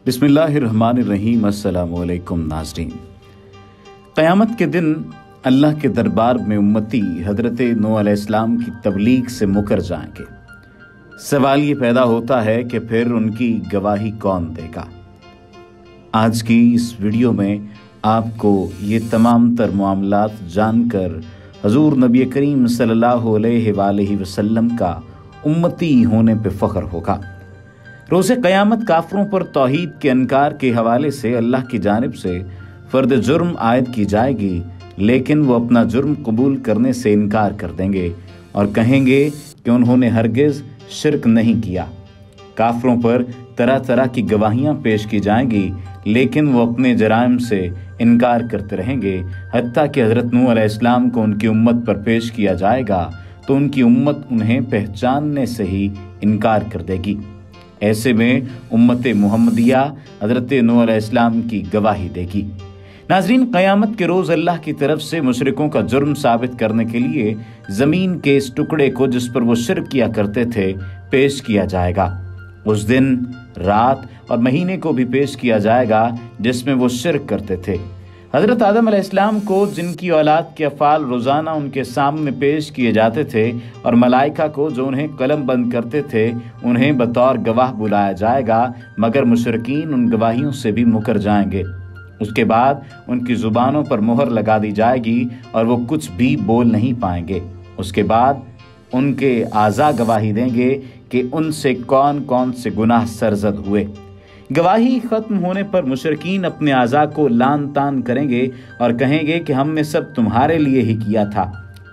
बिस्मिल्लाहिर्रहमानिर्रहीम। अस्सलामु अलैकुम नाज़रीन। क़यामत के दिन अल्लाह के दरबार में उम्मती हज़रत नूह अलैहिस्सलाम की तबलीग से मुकर जाएंगे। सवाल ये पैदा होता है कि फिर उनकी गवाही कौन देगा। आज की इस वीडियो में आपको ये तमाम तर मामलात जानकर हजूर नबी करीम सल्लल्लाहु अलैहि वसल्लम का उम्मती होने पे फ़ख्र होगा। रोज़े क़यामत काफ़िरों पर तौहीद के इनकार के हवाले से अल्लाह की जानिब से फ़र्द जुर्म आयद की जाएगी, लेकिन वो अपना जुर्म कबूल करने से इनकार कर देंगे और कहेंगे कि उन्होंने हरगिज़ शिरक नहीं किया। काफ़िरों पर तरह तरह की गवाहियाँ पेश की जाएंगी, लेकिन वो अपने जराइम से इनकार करते रहेंगे। हत्ता कि हज़रत नूह अलैहिस्सलाम को उनकी उम्मत पर पेश किया जाएगा तो उनकी उम्मत उन्हें पहचानने से ही इनकार कर देगी। ऐसे में उम्मत मुहम्मदिया हज़रत नूह अलैहिस्सलाम की गवाही देगी। नाज़रीन, क़यामत के रोज़ अल्लाह की तरफ से मुशरिकों का जुर्म साबित करने के लिए ज़मीन के इस टुकड़े को जिस पर वो शिरक किया करते थे पेश किया जाएगा। उस दिन रात और महीने को भी पेश किया जाएगा जिसमें वो शिरक करते थे। हज़रत आदम अलैहिस्सलाम को जिनकी औलाद के अफ़ाल रोज़ाना उनके सामने पेश किए जाते थे और मलाइका को जो उन्हें कलम बंद करते थे उन्हें बतौर गवाह बुलाया जाएगा, मगर मुशरिकीन उन गवाहियों से भी मुकर जाएंगे। उसके बाद उनकी ज़ुबानों पर मुहर लगा दी जाएगी और वो कुछ भी बोल नहीं पाएंगे। उसके बाद उनके आज़ा गवाही देंगे कि उनसे कौन कौन से गुनाह सरजद हुए। गवाही ख़त्म होने पर मुशरिकीन अपने आज़ा को लान तान करेंगे और कहेंगे कि हमने सब तुम्हारे लिए ही किया था।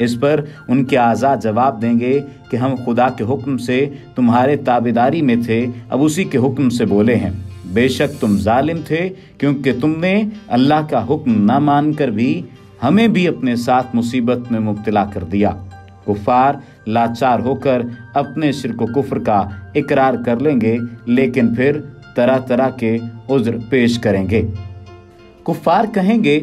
इस पर उनके आज़ा जवाब देंगे कि हम खुदा के हुक्म से तुम्हारे ताबेदारी में थे, अब उसी के हुक्म से बोले हैं। बेशक तुम जालिम थे, क्योंकि तुमने अल्लाह का हुक्म न मानकर भी हमें भी अपने साथ मुसीबत में मुब्तला कर दिया। कुफ़ार लाचार होकर अपने शिर्क व कुफ्र का इकरार कर लेंगे, लेकिन फिर तरह तरह के उज़्र पेश करेंगे। कुफ़ार कहेंगे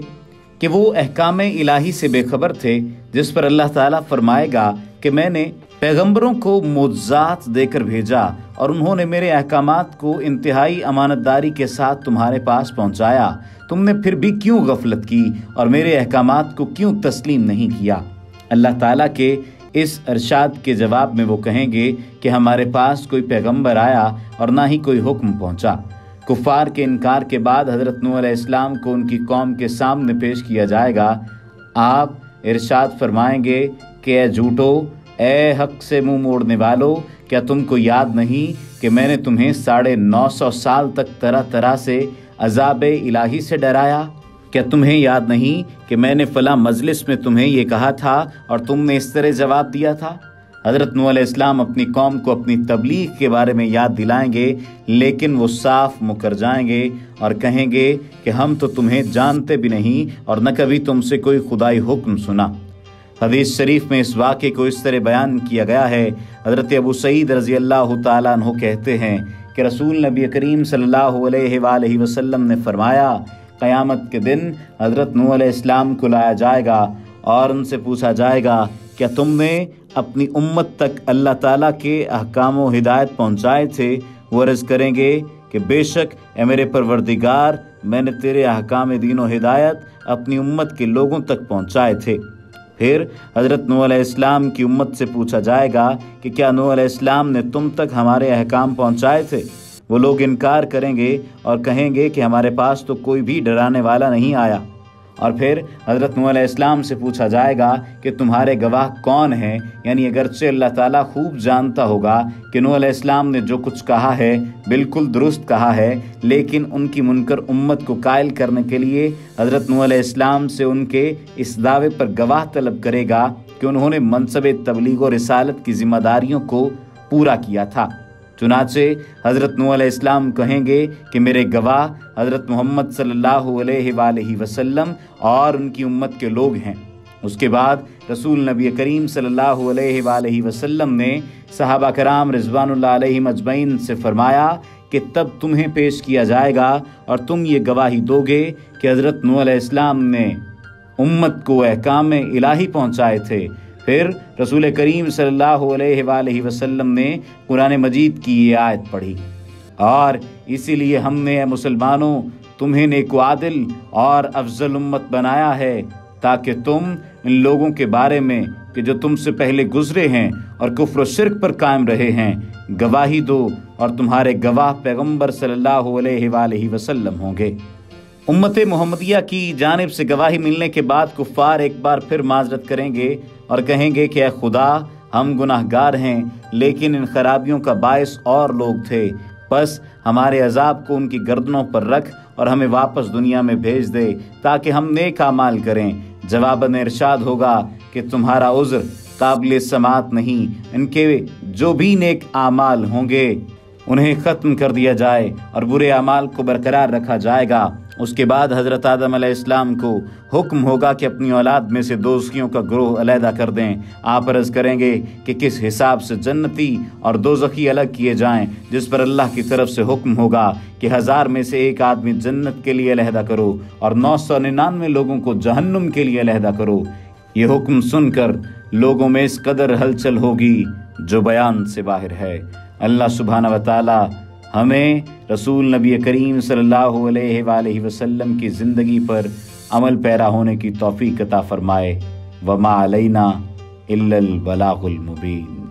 कि वो अहकाम इलाही से बेखबर थे, जिस पर अल्लाह ताला फरमाएगा कि मैंने पैगंबरों को मुअज़्ज़ात देकर भेजा और उन्होंने मेरे अहकामात को इंतहाई अमानतदारी के साथ तुम्हारे पास पहुंचाया। तुमने फिर भी क्यों गफलत की और मेरे अहकामात को क्यों तस्लीम नहीं किया। अल्लाह ताला के इस इरशाद के जवाब में वो कहेंगे कि हमारे पास कोई पैगंबर आया और ना ही कोई हुक्म पहुंचा। कुफ़ार के इनकार के बाद हज़रत नूह अलैहिस्सलाम को उनकी कौम के सामने पेश किया जाएगा। आप इरशाद फरमाएंगे कि ए झूठो, ए हक से मुंह मोड़ने वालों, क्या तुमको याद नहीं कि मैंने तुम्हें 950 साल तक तरह तरह से अज़ाब इलाही से डराया। क्या तुम्हें याद नहीं कि मैंने फ़लाँ मजलिस में तुम्हें ये कहा था और तुमने इस तरह जवाब दिया था। हज़रत नूह अलैहिस्सलाम अपनी कौम को अपनी तबलीग के बारे में याद दिलाएंगे, लेकिन वो साफ मुकर जाएंगे और कहेंगे कि हम तो तुम्हें जानते भी नहीं और न कभी तुमसे कोई खुदाई हुक्म सुना। हदीस शरीफ में इस वाक़े को इस तरह बयान किया गया है। हज़रत अबू सईद रज़ी अल्लाह तआला अन्हु कहते हैं कि रसूल नबी करीम सल्लल्लाहु अलैहि वसल्लम ने फरमाया, क़यामत के दिन हज़रत नूह अलैहिस्सलाम को लाया जाएगा और उनसे पूछा जाएगा, क्या तुमने अपनी उम्मत तक अल्लाह ताला के अहकाम व हिदायत पहुँचाए थे। वो अर्ज़ करेंगे कि बेशक ए मेरे परवरदिगार, मैंने तेरे अहकाम दीन व हिदायत अपनी उम्मत के लोगों तक पहुँचाए थे। फिर हज़रत नूह अलैहिस्सलाम की उम्मत से पूछा जाएगा कि क्या नूह अलैहिस्सलाम ने तुम तक हमारे अहकाम पहुँचाए थे। वो लोग इनकार करेंगे और कहेंगे कि हमारे पास तो कोई भी डराने वाला नहीं आया। और फिर हज़रत नूह अलैहिस्सलाम से पूछा जाएगा कि तुम्हारे गवाह कौन हैं, यानी अगरचे अल्लाह ताला खूब जानता होगा कि नूह अलैहिस्सलाम ने जो कुछ कहा है बिल्कुल दुरुस्त कहा है, लेकिन उनकी मुनकर उम्मत को कायल करने के लिए हज़रत नूह अलैहिस्सलाम से उनके इस दावे पर गवाह तलब करेगा कि उन्होंने मनसब तबलीग और रिसालत की जिम्मेदारियों को पूरा किया था। चुनाचे हज़रत नूह अलैहिस्सलाम कहेंगे कि मेरे गवाह हज़रत मोहम्मद सल्लल्लाहु अलैहि वसल्लम और उनकी उम्मत के लोग हैं। उसके बाद रसूल नबी करीम सल्लल्लाहु अलैहि वसल्लम ने सहाबा कराम रिज़वानुल्लाह अलैहिम अजमईन से फरमाया कि तब तुम्हें पेश किया जाएगा और तुम ये गवाही दोगे कि हज़रत नूह अलैहिस्सलाम ने उम्मत को अहकाम इलाही पहुँचाए थे। फिर रसूल करीम सल्लल्लाहु अलैहि वसल्लम ने कुरान मजीद की ये आयत पढ़ी, اور اسی لیے ہم نے اے مسلمانوں تمہیں نیک و عادل اور افضل امت بنایا ہے تاکہ تم ان لوگوں کے بارے میں کہ جو تم سے پہلے گزرے ہیں اور کفر و شرک پر قائم رہے ہیں گواہی دو، اور تمہارے گواہ پیغمبر صلی اللہ علیہ وآلہ وسلم ہوں گے۔ امت محمدیہ کی جانب سے گواہی ملنے کے بعد کفار ایک بار پھر معذرت کریں گے اور کہیں گے کہ اے خدا، ہم گناہ گار ہیں، لیکن ان خرابیوں کا باعث اور لوگ تھے، بس ہمارے عذاب کو ان کی گردنوں پر رکھ اور ہمیں واپس دنیا میں بھیج دے تاکہ ہم نیک اعمال کریں۔ جواباً ارشاد ہوگا کہ تمہارا عذر قابل سماعت نہیں، ان کے جو بھی نیک اعمال ہوں گے انہیں ختم کر دیا جائے اور برے اعمال کو برقرار رکھا جائے گا۔ اس کے بعد حضرت آدم علیہ السلام کو حکم ہوگا کہ اپنی اولاد میں سے دوزخیوں کا گروہ علیحدہ کر دیں۔ آپ عرض کریں گے کہ کس حساب سے جنتی اور دوزخی الگ کیے جائیں، جس پر اللہ کی طرف سے حکم ہوگا کہ 1000 میں سے ایک آدمی جنت کے لیے علیحدہ کرو اور 999 لوگوں کو جہنم کے لیے علیحدہ کرو۔ یہ حکم سن کر لوگوں میں اس قدر ہلچل ہوگی جو بیان سے باہر ہے۔ اللہ سبحانہ و تعالی ہمیں رسول نبی کریم صلی اللہ علیہ وآلہ وسلم کی زندگی پر عمل پیرا ہونے کی توفیق عطا فرمائے۔ وما علینا الا البلاغ المبین۔